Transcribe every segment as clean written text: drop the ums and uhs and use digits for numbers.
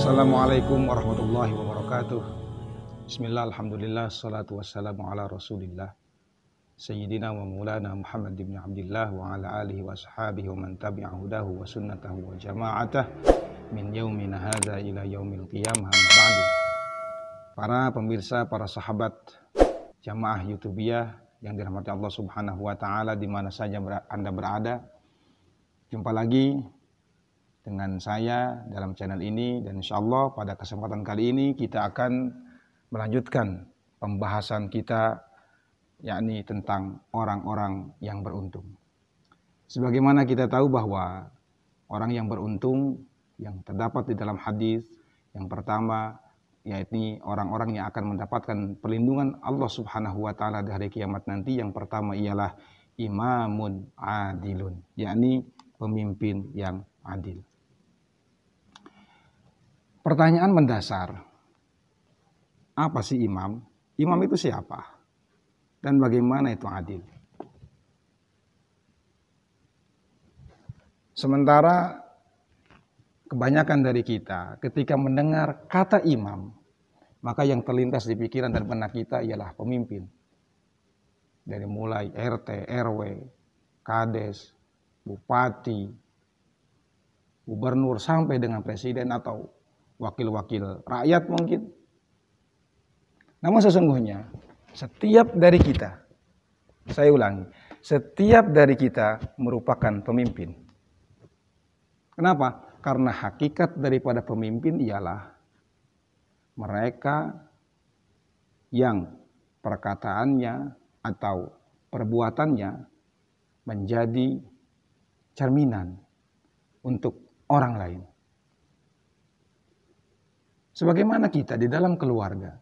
Assalamualaikum warahmatullahi wabarakatuh. Bismillah, alhamdulillah, salatu wassalamu ala rasulillah Sayyidina wa maulana Muhammad ibn Abdillah wa ala alihi wa sahabihi wa man tabi'a hudahu wa sunnatahu wa jama'atah min yaumina hadha ila yaumil qiyamah, amma ba'du. Para pemirsa, para sahabat jamaah YouTubiah yang dirahmati Allah subhanahu wa ta'ala di mana saja Anda berada, jumpa lagi dengan saya dalam channel ini, dan insyaallah pada kesempatan kali ini kita akan melanjutkan pembahasan kita, yakni tentang orang-orang yang beruntung. Sebagaimana kita tahu bahwa orang yang beruntung yang terdapat di dalam hadis yang pertama, yaitu orang-orang yang akan mendapatkan perlindungan Allah subhanahu wa ta'ala di hari kiamat nanti. Yang pertama ialah imamun adilun, yakni pemimpin yang adil. Pertanyaan mendasar, apa sih imam? Imam itu siapa? Dan bagaimana itu adil? Sementara kebanyakan dari kita ketika mendengar kata imam, maka yang terlintas di pikiran dan benak kita ialah pemimpin. Dari mulai RT, RW, Kades, Bupati, Gubernur, sampai dengan presiden atau wakil-wakil rakyat mungkin. Namun sesungguhnya setiap dari kita, saya ulangi, setiap dari kita merupakan pemimpin. Kenapa? Karena hakikat daripada pemimpin ialah mereka yang perkataannya atau perbuatannya menjadi cerminan untuk orang lain. Sebagaimana kita di dalam keluarga,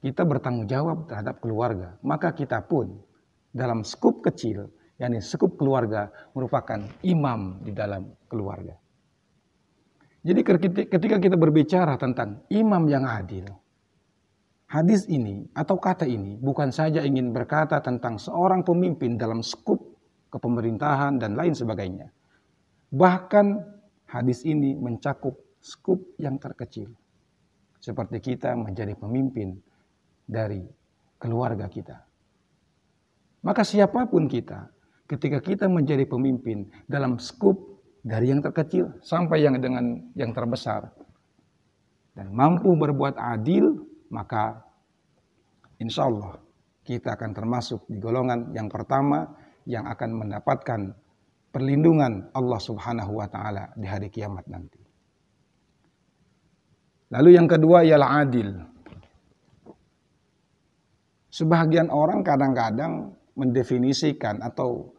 kita bertanggung jawab terhadap keluarga, maka kita pun dalam skup kecil, yakni skup keluarga, merupakan imam di dalam keluarga. Jadi ketika kita berbicara tentang imam yang adil, hadis ini atau kata ini bukan saja ingin berkata tentang seorang pemimpin dalam skup kepemerintahan dan lain sebagainya. Bahkan hadis ini mencakup skup yang terkecil, seperti kita menjadi pemimpin dari keluarga kita. Maka siapapun kita, ketika kita menjadi pemimpin dalam skup dari yang terkecil sampai yang dengan yang terbesar, dan mampu berbuat adil, maka insya Allah kita akan termasuk di golongan yang pertama yang akan mendapatkan perlindungan Allah subhanahu wa ta'ala di hari kiamat nanti. Lalu yang kedua ialah adil. Sebagian orang kadang-kadang mendefinisikan atau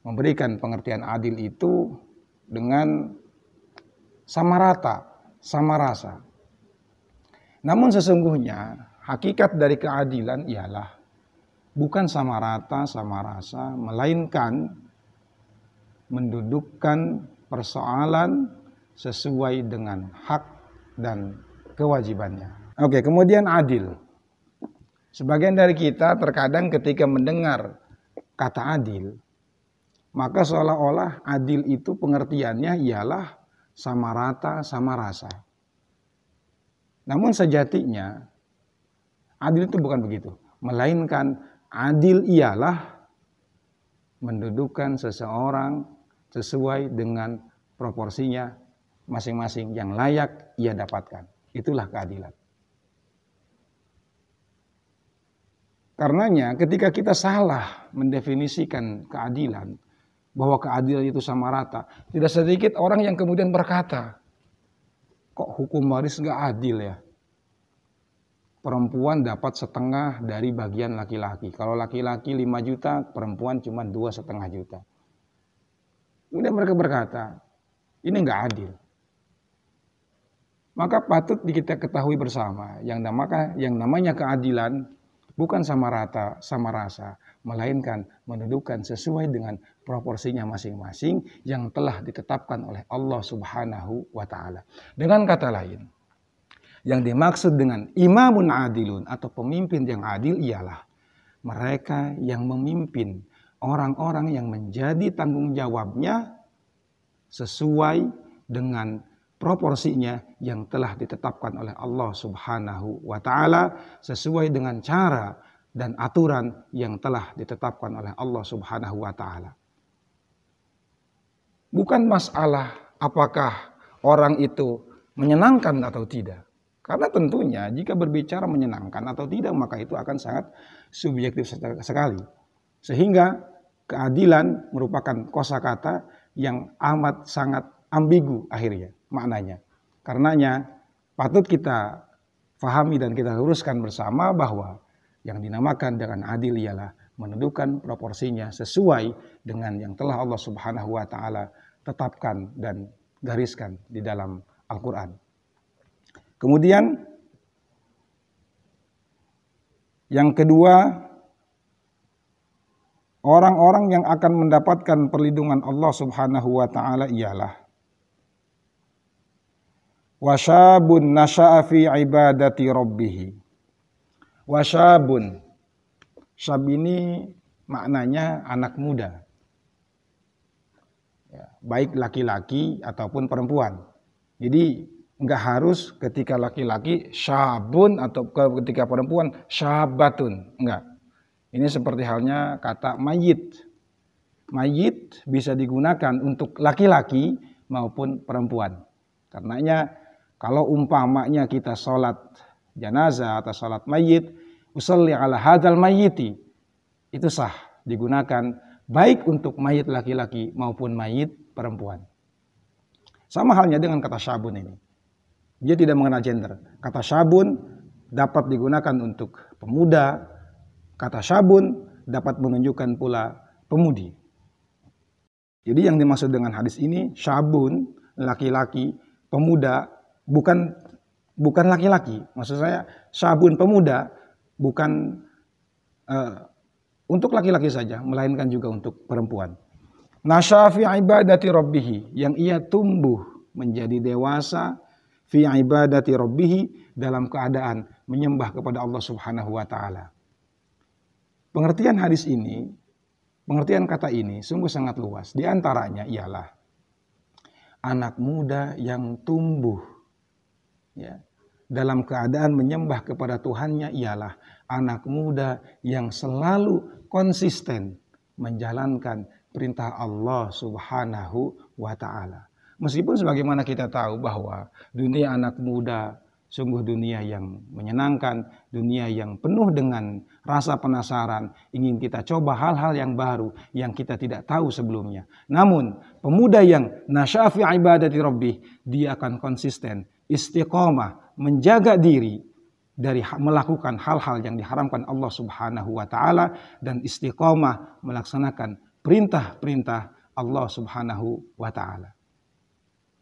memberikan pengertian adil itu dengan sama rata, sama rasa. Namun sesungguhnya hakikat dari keadilan ialah bukan sama rata, sama rasa, melainkan mendudukkan persoalan sesuai dengan hak dan kewajibannya. Oke, kemudian adil. Sebagian dari kita terkadang ketika mendengar kata adil, maka seolah-olah adil itu pengertiannya ialah sama rata, sama rasa. Namun sejatinya adil itu bukan begitu. Melainkan adil ialah mendudukkan seseorang sesuai dengan proporsinya masing-masing yang layak ia dapatkan. Itulah keadilan. Karenanya ketika kita salah mendefinisikan keadilan, bahwa keadilan itu sama rata, tidak sedikit orang yang kemudian berkata, kok hukum waris nggak adil ya? Perempuan dapat setengah dari bagian laki-laki. Kalau laki-laki 5 juta, perempuan cuma 2,5 juta. Kemudian mereka berkata, ini nggak adil. Maka patut kita ketahui bersama, yang namanya keadilan bukan sama rata, sama rasa, melainkan mendudukkan sesuai dengan proporsinya masing-masing yang telah ditetapkan oleh Allah subhanahu wa ta'ala. Dengan kata lain, yang dimaksud dengan imamun adilun atau pemimpin yang adil ialah mereka yang memimpin orang-orang yang menjadi tanggung jawabnya sesuai dengan proporsinya yang telah ditetapkan oleh Allah Subhanahu wa Ta'ala sesuai dengan cara dan aturan yang telah ditetapkan oleh Allah Subhanahu wa Ta'ala. Bukan masalah apakah orang itu menyenangkan atau tidak. Karena tentunya jika berbicara menyenangkan atau tidak, maka itu akan sangat subjektif sekali. Sehingga keadilan merupakan kosakata yang amat sangat ambigu akhirnya maknanya. Karenanya patut kita fahami dan kita luruskan bersama bahwa yang dinamakan dengan adil ialah menentukan proporsinya sesuai dengan yang telah Allah Subhanahu wa Ta'ala tetapkan dan gariskan di dalam Al-Quran. Kemudian yang kedua, orang-orang yang akan mendapatkan perlindungan Allah Subhanahu wa Ta'ala ialah wasyabun nasha'a fi ibadati rabbih. Wasyabun, syab ini maknanya anak muda, ya, baik laki-laki ataupun perempuan. Jadi enggak harus ketika laki-laki syabun atau ketika perempuan syabatun, enggak. Ini seperti halnya kata mayit. Mayit bisa digunakan untuk laki-laki maupun perempuan. Karenanya kalau umpamanya kita sholat jenazah atau sholat mayit, usolli ala hadzal mayyiti, itu sah digunakan baik untuk mayit laki-laki maupun mayit perempuan. Sama halnya dengan kata syabun ini. Dia tidak mengenal gender. Kata syabun dapat digunakan untuk pemuda. Kata syabun dapat menunjukkan pula pemudi. Jadi yang dimaksud dengan hadis ini, syabun, laki-laki, pemuda, bukan laki-laki. Maksud saya syabun pemuda bukan untuk laki-laki saja, melainkan juga untuk perempuan. Nasha'a fi ibadati rabbih, yang ia tumbuh menjadi dewasa fi ibadati rabbih, dalam keadaan menyembah kepada Allah Subhanahu wa Ta'ala. Pengertian hadis ini, pengertian kata ini sungguh sangat luas. Di antaranya ialah anak muda yang tumbuh, ya, dalam keadaan menyembah kepada Tuhannya ialah anak muda yang selalu konsisten menjalankan perintah Allah Subhanahu wa Ta'ala. Meskipun sebagaimana kita tahu bahwa dunia anak muda sungguh dunia yang menyenangkan, dunia yang penuh dengan rasa penasaran, ingin kita coba hal-hal yang baru yang kita tidak tahu sebelumnya. Namun pemuda yang nasha'a fi ibadati rabbih, dia akan konsisten, istiqomah, menjaga diri dari melakukan hal-hal yang diharamkan Allah Subhanahu wa Ta'ala, dan istiqomah melaksanakan perintah-perintah Allah Subhanahu wa Ta'ala.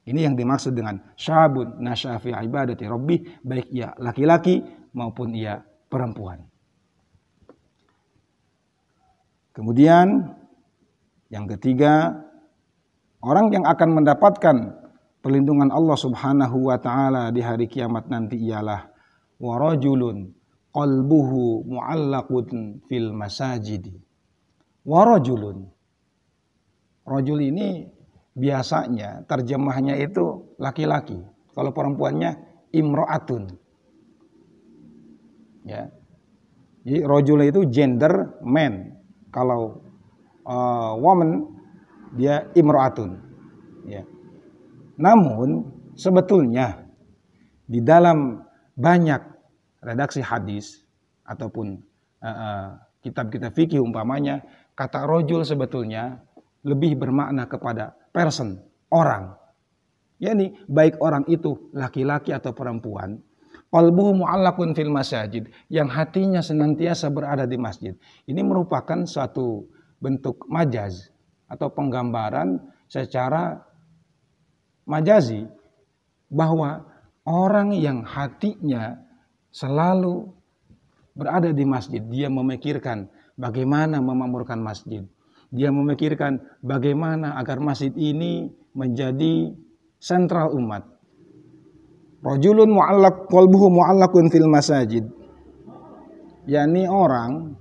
Ini yang dimaksud dengan syabun nasha'a fi ibadati rabbih, baik ia laki-laki maupun ia perempuan. Kemudian yang ketiga, orang yang akan mendapatkan perlindungan Allah Subhanahu wa Ta'ala di hari kiamat nanti ialah wa rajulun qalbuhu mu'allaqun fil masajidi. Wa rajulun, rajul ini biasanya terjemahnya itu laki-laki. Kalau perempuannya imro'atun. Ya. Jadi rajul itu gender man. Kalau woman dia imro'atun. Ya. Namun sebetulnya di dalam banyak redaksi hadis ataupun kitab-kitab fikih umpamanya, kata rajul sebetulnya lebih bermakna kepada person, orang. Yani baik orang itu laki-laki atau perempuan, qalbuhu mu'allaqun fil masajid, yang hatinya senantiasa berada di masjid. Ini merupakan suatu bentuk majaz atau penggambaran secara majazi bahwa orang yang hatinya selalu berada di masjid, dia memikirkan bagaimana memakmurkan masjid. Dia memikirkan bagaimana agar masjid ini menjadi sentral umat. Rajulun mu'allaq qalbuhu mu'allaqun fil masajid. yakni orang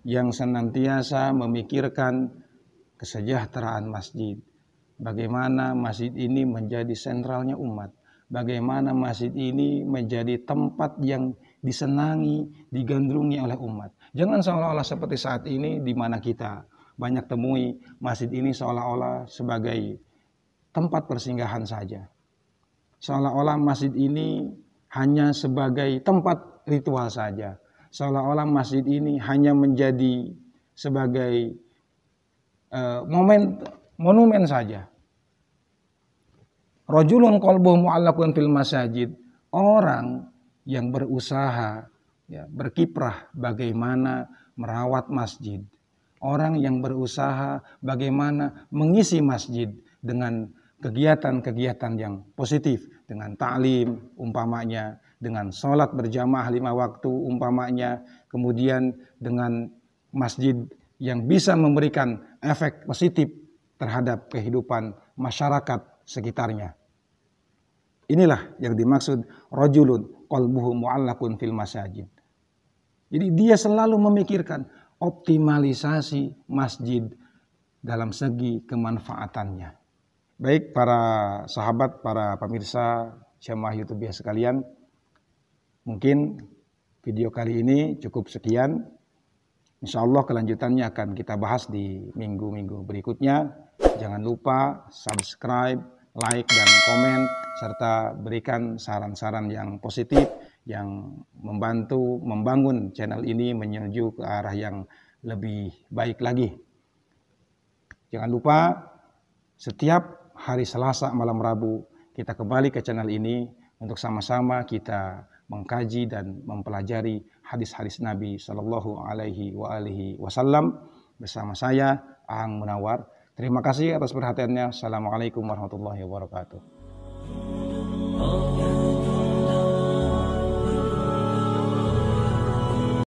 yang senantiasa memikirkan kesejahteraan masjid, bagaimana masjid ini menjadi sentralnya umat, bagaimana masjid ini menjadi tempat yang disenangi, digandrungi oleh umat. Jangan seolah-olah seperti saat ini di mana kita banyak temui masjid ini seolah-olah sebagai tempat persinggahan saja. Seolah-olah masjid ini hanya sebagai tempat ritual saja. Seolah-olah masjid ini hanya menjadi sebagai monumen saja. Rajulun qalbuhu mu'allaqun fil masajid, orang yang berusaha ya, berkiprah bagaimana merawat masjid. Orang yang berusaha bagaimana mengisi masjid dengan kegiatan-kegiatan yang positif, dengan ta'lim umpamanya, dengan sholat berjamaah 5 waktu umpamanya, kemudian dengan masjid yang bisa memberikan efek positif terhadap kehidupan masyarakat sekitarnya. Inilah yang dimaksud rajulun qalbuhu mu'allaqun fil masajid. Jadi dia selalu memikirkan optimalisasi masjid dalam segi kemanfaatannya. Baik para sahabat, para pemirsa jamaah YouTube sekalian, mungkin video kali ini cukup sekian. Insya Allah kelanjutannya akan kita bahas di minggu-minggu berikutnya. Jangan lupa subscribe, like, dan komen, serta berikan saran-saran yang positif, yang membantu membangun channel ini menuju ke arah yang lebih baik lagi. Jangan lupa setiap hari Selasa malam Rabu kita kembali ke channel ini untuk sama-sama kita mengkaji dan mempelajari hadis-hadis Nabi Shallallahu Alaihi Wasallam bersama saya Aang Munawar. Terima kasih atas perhatiannya. Assalamualaikum warahmatullahi wabarakatuh.